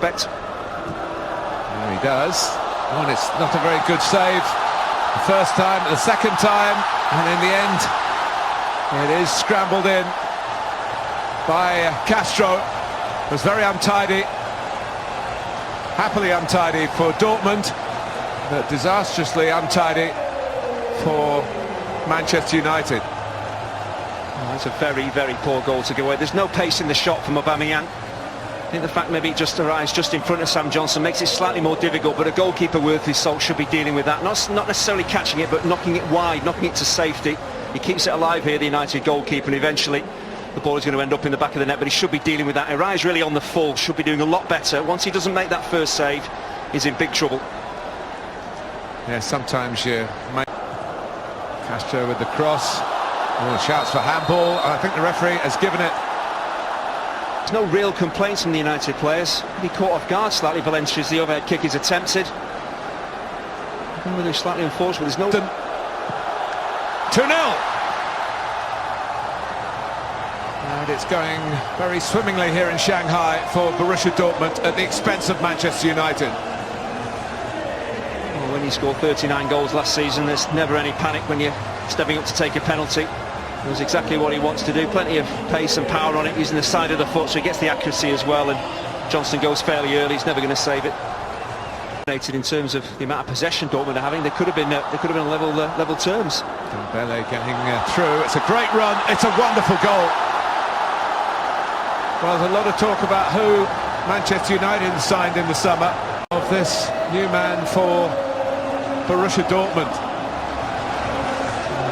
expect. There he does. Oh, and it's not a very good save the first time, the second time, and in the end it is scrambled in by Castro. It was very untidy, happily untidy for Dortmund, but disastrously untidy for Manchester United. Oh, that's a very, very poor goal to go away. There's no pace in the shot from Aubameyang. I think the fact maybe it just arrives just in front of Sam Johnson makes it slightly more difficult, but a goalkeeper worth his salt should be dealing with that. Not necessarily catching it, but knocking it wide, knocking it to safety. He keeps it alive here, the United goalkeeper, and eventually the ball is going to end up in the back of the net, but he should be dealing with that. Arai's really on the full, should be doing a lot better. Once he doesn't make that first save, he's in big trouble. Yeah, sometimes you make Castro with the cross. Oh, shouts for handball. I think the referee has given it. There's no real complaints from the United players. He caught off guard slightly, Valencia, as the overhead kick is attempted. I don't know whether it's slightly unfortunate. There's no... 2-0. And it's going very swimmingly here in Shanghai for Borussia Dortmund at the expense of Manchester United. Well, when you scored 39 goals last season, there's never any panic when you're stepping up to take a penalty. It was exactly what he wants to do. Plenty of pace and power on it, using the side of the foot, so he gets the accuracy as well. And Johnson goes fairly early. He's never going to save it. In terms of the amount of possession Dortmund are having, they could have been level terms. Dembele getting through. It's a great run. It's a wonderful goal. Well, there's a lot of talk about who Manchester United signed in the summer. Of this new man for Borussia Dortmund.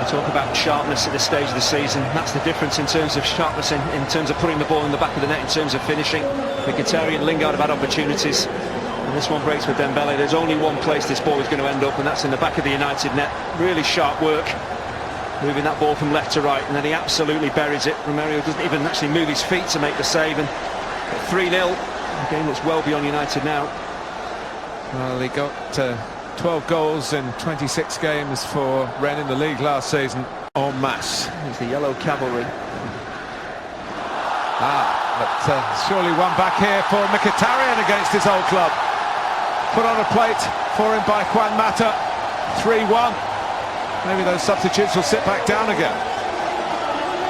Talk about sharpness at this stage of the season. That's the difference in terms of sharpness, in terms of putting the ball in the back of the net, in terms of finishing. Mkhitaryan and Lingard have had opportunities, and this one breaks with Dembele. There's only one place this ball is going to end up, and that's in the back of the United net. Really sharp work, moving that ball from left to right, and then he absolutely buries it. Romero doesn't even actually move his feet to make the save, and 3-0, a game that's well beyond United now. Well, he got 12 goals in 26 games for Rennes in the league last season, en masse. It's the yellow cavalry. But surely one back here for Mkhitaryan against his old club. Put on a plate for him by Juan Mata. 3-1. Maybe those substitutes will sit back down again.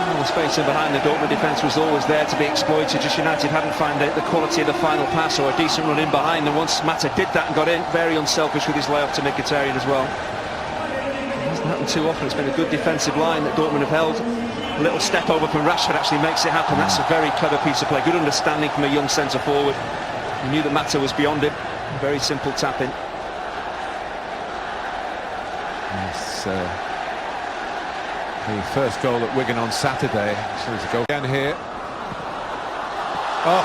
Well, the space in behind the Dortmund defence was always there to be exploited. Just United hadn't found the quality of the final pass or a decent run in behind. And once Mata did that and got in, very unselfish with his layoff to Mkhitaryan as well. It hasn't happened too often. It's been a good defensive line that Dortmund have held. A little step over from Rashford actually makes it happen. That's a very clever piece of play. Good understanding from a young centre forward. He knew that Mata was beyond him. Very simple tap in. Yes, the first goal at Wigan on Saturday. So there's a goal again here. Oh,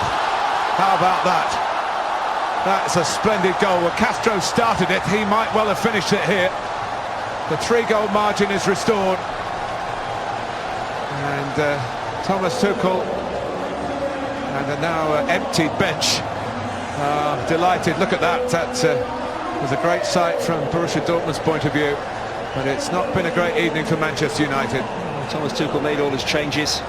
how about that? That's a splendid goal. Well, Castro started it. He might well have finished it here. The 3-goal margin is restored. And Thomas Tuchel and a now emptied bench. Delighted. Look at that. That was a great sight from Borussia Dortmund's point of view. But it's not been a great evening for Manchester United. Thomas Tuchel made all his changes.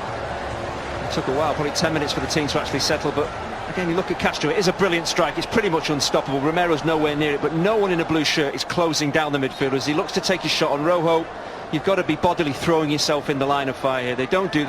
It took a while, probably 10 minutes for the team to actually settle, but again, you look at Castro, it is a brilliant strike. It's pretty much unstoppable. Romero's nowhere near it, but no one in a blue shirt is closing down the midfield as he looks to take his shot on Rojo. You've got to be bodily throwing yourself in the line of fire here. They don't do that.